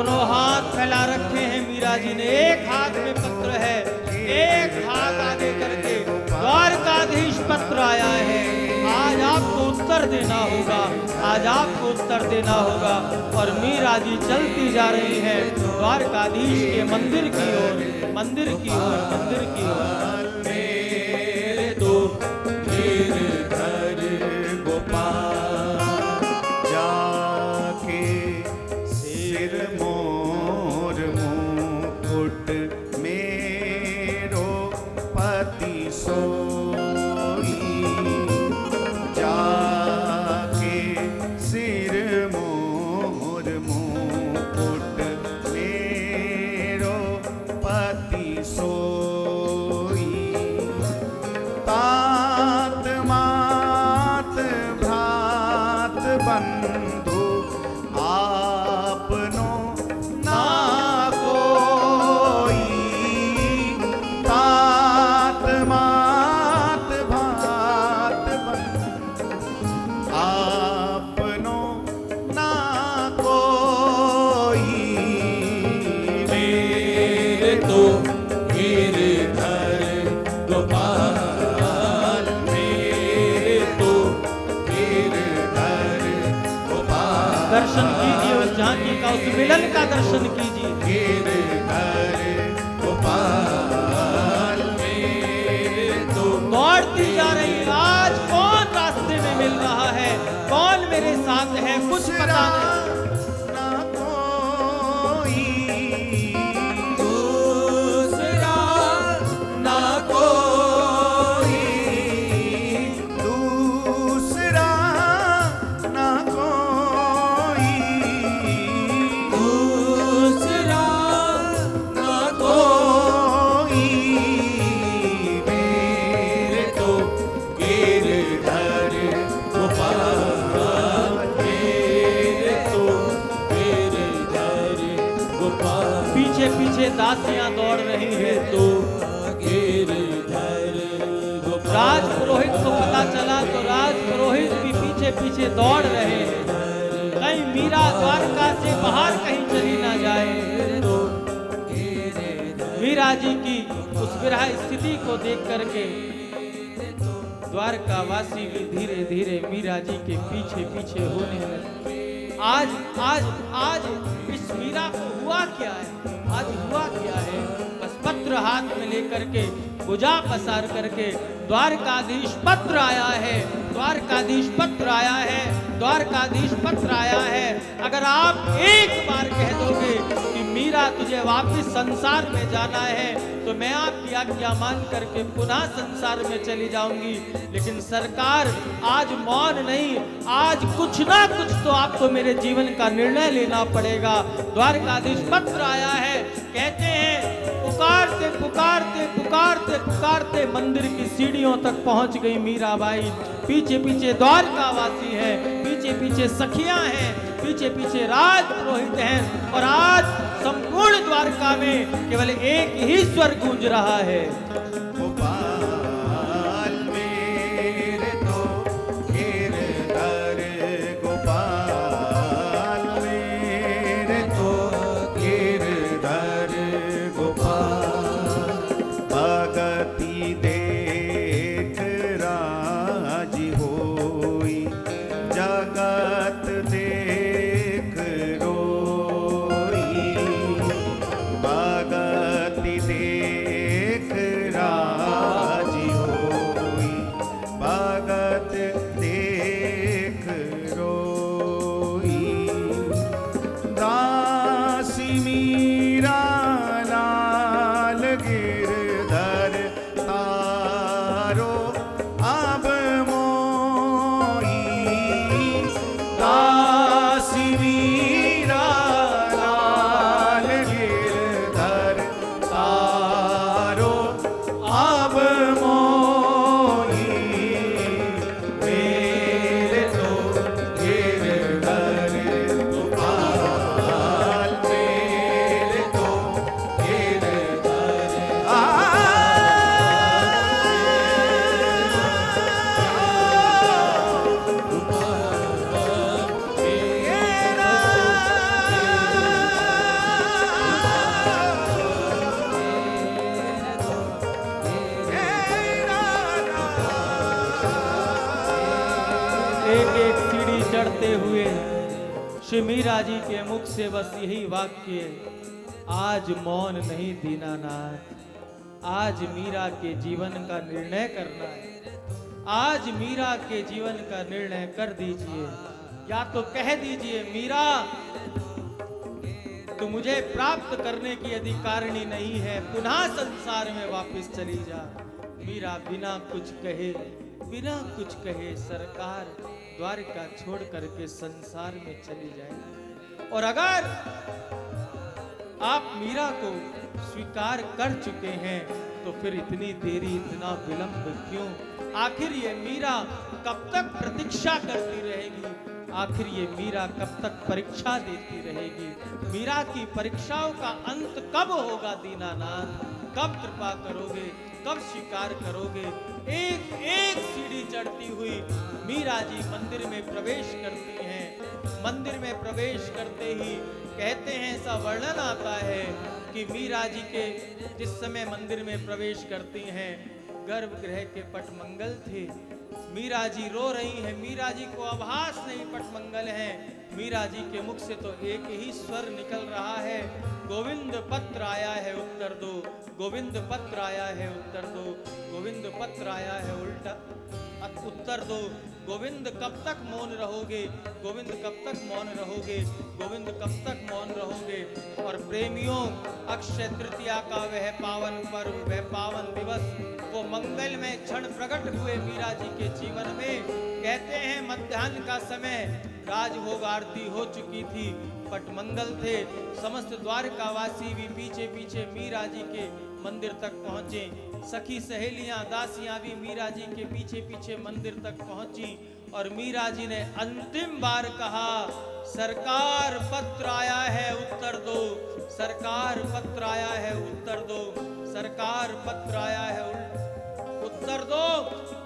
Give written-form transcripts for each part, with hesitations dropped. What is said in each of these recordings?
दोनों हाथ फैला रखे हैं मीरा जी ने। एक हाथ में पत्र है, एक हाथ आगे करके द्वारकाधीश पत्र आया है। आज आपको उत्तर देना होगा, आज आपको उत्तर देना होगा। और मीरा जी चलती जा रही है द्वारकाधीश के मंदिर की ओर, मंदिर की ओर, मंदिर की ओर। मेरे तो गिरधर गोपाल जाके सिर मोर मुकुट मेरो पति सोई, जाके सिर मोर मुकुट मेरो पति सोई। तात मात भ्रात बंधु आपनो ना कोई, तात मात भ्रात बंधु आपनो ना कोई। मेरे तो गिरधर गोपाल, मेरे तो गिरधर गोपाल। दर्शन कीजिए उस झांकी का, उस मिलन का दर्शन कीजिए। गिरधर गोपाल मेरे तो दौड़ती जा रही है। आज कौन रास्ते में मिल रहा है, कौन मेरे साथ है, कुछ पता नहीं। ना कोई दूसरा ना कोई, दूसरा ना कोई, दूसरा ना कोई। मेरे तो गिरधर गोपाल, मेरे तो गिरधर गोपाल। पीछे पीछे दासियां दौड़ रही है। तो गिरधर गोपाल। राज पुरोहित को पता चला तो राज पुरोहित भी पीछे पीछे दौड़ रहे हैं, कहीं मीरा द्वारका से बाहर कहीं चली ना जाए। तो मीरा जी की उस विरह स्थिति को देख करके द्वारकावासी भी धीरे धीरे मीरा जी के पीछे पीछे होने लगे। आज आज आज इस मीरा को हुआ क्या है, आज हुआ क्या है? बस पत्र हाथ में लेकर के भुजा पसार करके द्वारकाधीश पत्र आया है, द्वारकाधीश पत्र आया है, द्वारकाधीश पत्र आया है। अगर आप एक बार कह दोगे कि मीरा तुझे वापस संसार में जाना है तो मैं आपकी आज्ञा मान करके पुनः संसार में चली जाऊंगी। लेकिन सरकार आज मौन नहीं, आज कुछ ना कुछ तो आपको मेरे जीवन का निर्णय लेना पड़ेगा। द्वारकाधीश पत्र आया है, कहते हैं पुकारते पुकारते पुकारते पुकारते मंदिर की सीढ़ियों तक पहुंच गई मीराबाई। पीछे पीछे द्वारकावासी है, पीछे पीछे सखियां हैं, पीछे पीछे राज पुरोहित हैं और आज संपूर्ण द्वारका में केवल एक ही स्वर गूंज रहा है। गोपाल मेरे तो गिरधर गोपाल, मेरे तो गिरधर गोपाल। भगति देख राजी होई, जगत देख रोई। भगति देख राजी होई, भगत देख रोई। दासी मीरा लाल गिरधर तारो अब मोई। दासी मीरा लाल गिरधर तारो अब मोई। मेरे तो गिरधर गोपाल, मेरे श्री मीरा जी के मुख से बस यही वाक्य, आज मौन नहीं दीनानाथ, आज मीरा के जीवन का निर्णय करना है। आज मीरा के जीवन का निर्णय कर दीजिए, या तो कह दीजिए मीरा तो मुझे प्राप्त करने की अधिकारिणी नहीं है, पुनः संसार में वापस चली जा। मीरा बिना कुछ कहे सरकार द्वारका छोड़ करके संसार में चली जाएगी। और अगर आप मीरा को स्वीकार कर चुके हैं तो फिर इतनी देरी, इतना विलंब क्यों? आखिर ये मीरा कब तक प्रतीक्षा करती रहेगी? आखिर ये मीरा कब तक परीक्षा देती रहेगी? मीरा की परीक्षाओं का अंत कब होगा दीनानाथ? कब कृपा करोगे? कब स्वीकार करोगे? एक एक सीढ़ी चढ़ती हुई मीरा जी मंदिर में प्रवेश करती हैं। मंदिर में प्रवेश करते ही कहते हैं, ऐसा वर्णन आता है कि मीरा जी के जिस समय मंदिर में प्रवेश करती हैं, गर्भगृह के पटमंगल थे। मीरा जी रो रही हैं, मीरा जी को आभास नहीं पटमंगल है। मीरा जी के मुख से तो एक ही स्वर निकल रहा है, गोविंद पत्र आया है उत्तर दो, गोविंद पत्र आया है उत्तर दो, गोविंद पत्र आया है उल्टा उत्तर दो। गोविंद कब तक मौन रहोगे? गोविंद कब तक मौन रहोगे? गोविंद कब तक मौन रहोगे? और प्रेमियों, अक्षय तृतीया का वह पावन पर्व, वह पावन दिवस, वो मंगलमय क्षण प्रकट हुए मीरा जी के जीवन में। कहते हैं मध्याह्न का समय, राजभोग आरती हो चुकी थी, पटमंगल थे। समस्त द्वारकावासी भी पीछे पीछे मीरा जी के मंदिर तक पहुंचे। सखी सहेलियां, दासियां भी मीरा जी के पीछे पीछे मंदिर तक पहुंची। और मीरा जी ने अंतिम बार कहा, सरकार पत्र आया है उत्तर दो, सरकार पत्र आया है उत्तर दो, सरकार पत्र आया है उत्तर दो।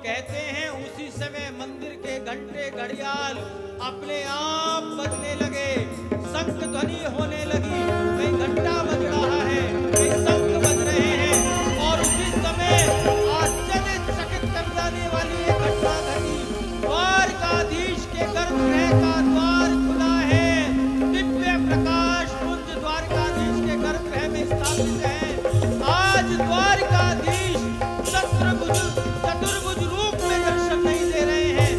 कहते हैं उसी समय मंदिर के घंटे घड़ियाल अपने आप बजने लगे, शंख ध्वनि होने लगी। कहीं घंटा बज रहा है, कहीं शंख बज रहे हैं। और उसी समय आश्चर्यचकित कर जाने वाली एक घटना घटी। द्वारकाधीश के गर्भगृह का द्वार खुला है, दिव्य प्रकाश पुंज द्वारकाधीश के गर्भगृह में स्थापित है। आज द्वारकाधीश चतुर्भुज रूप में दर्शन नहीं दे रहे हैं।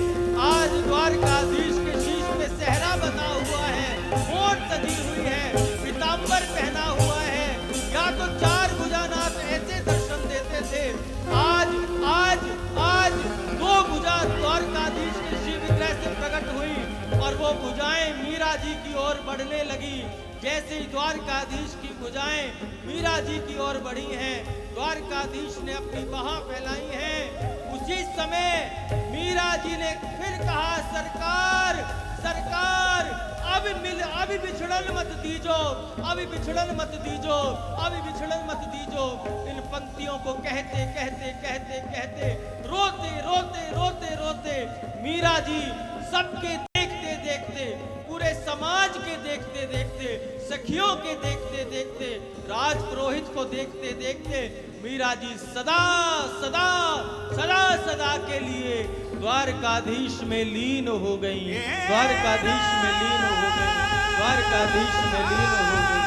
आज द्वारकाधीश के शीश में सेहरा बना हुआ है, मोट सजी हुई है, पीतांबर पहना हुआ है। या तो चार भुजानाथ ऐसे दर्शन देते थे, आज आज आज दो भुजा द्वारकाधीश के शिव विग्रह से प्रकट हुई। और वो भुजाएं मीरा जी की ओर बढ़ने लगी। जैसे ही द्वारकाधीश की भुजाएं मीरा जी की ओर बढ़ी हैं, द्वारकाधीश ने अपनी बाह फैलाई हैं। उसी समय मीरा जी ने फिर कहा, सरकार सरकार अभी बिछड़न मत दीजो, अभी बिछड़न मत दीजो, अभी बिछड़न मत दीजो। इन पंक्तियों को कहते कहते कहते कहते रोते रोते रोते रोते मीरा जी सबके देखते देखते, पूरे समाज के देखते देखते, सखियों के देखते देखते, राजपुरोहित को देखते देखते मीरा जी सदा सदा सदा सदा के लिए द्वारकाधीश में लीन हो गई, द्वारकाधीश में लीन हो गई, द्वारकाधीश में लीन हो गई।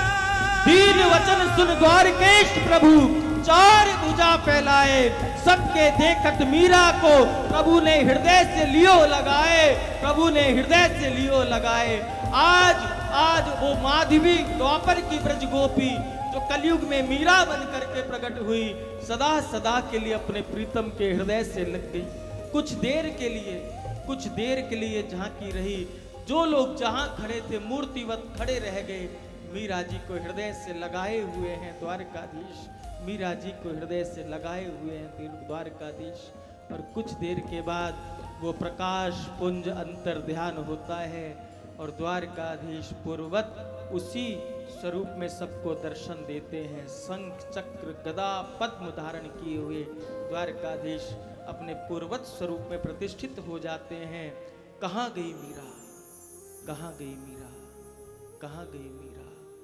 दीन वचन सुन द्वारकेश प्रभु, चार भुजा फैलाए, सबके देखत मीरा को प्रभु ने हृदय से लियो लगाए, प्रभु ने हृदय से लियो लगाए। आज आज वो माधवी द्वापर की ब्रज गोपी जो कलयुग में मीरा बन करके प्रकट हुई, सदा सदा के लिए अपने प्रीतम के हृदय से लग गई। कुछ देर के लिए झांकी रही। जो लोग जहां खड़े थे मूर्तिवत खड़े रह गए। मीरा जी को हृदय से लगाए हुए हैं द्वारकाधीश, मीरा जी को हृदय से लगाए हुए हैं द्वारकाधीश। और कुछ देर के बाद वो प्रकाश पुंज अंतर ध्यान होता है और द्वारकाधीश पूर्वत उसी स्वरूप में सबको दर्शन देते हैं। शंख चक्र गदा पद्म धारण किए हुए द्वारकाधीश अपने पूर्वत स्वरूप में प्रतिष्ठित हो जाते हैं। कहाँ गई मीरा, कहाँ गई मीरा, कहाँ गई मीरा।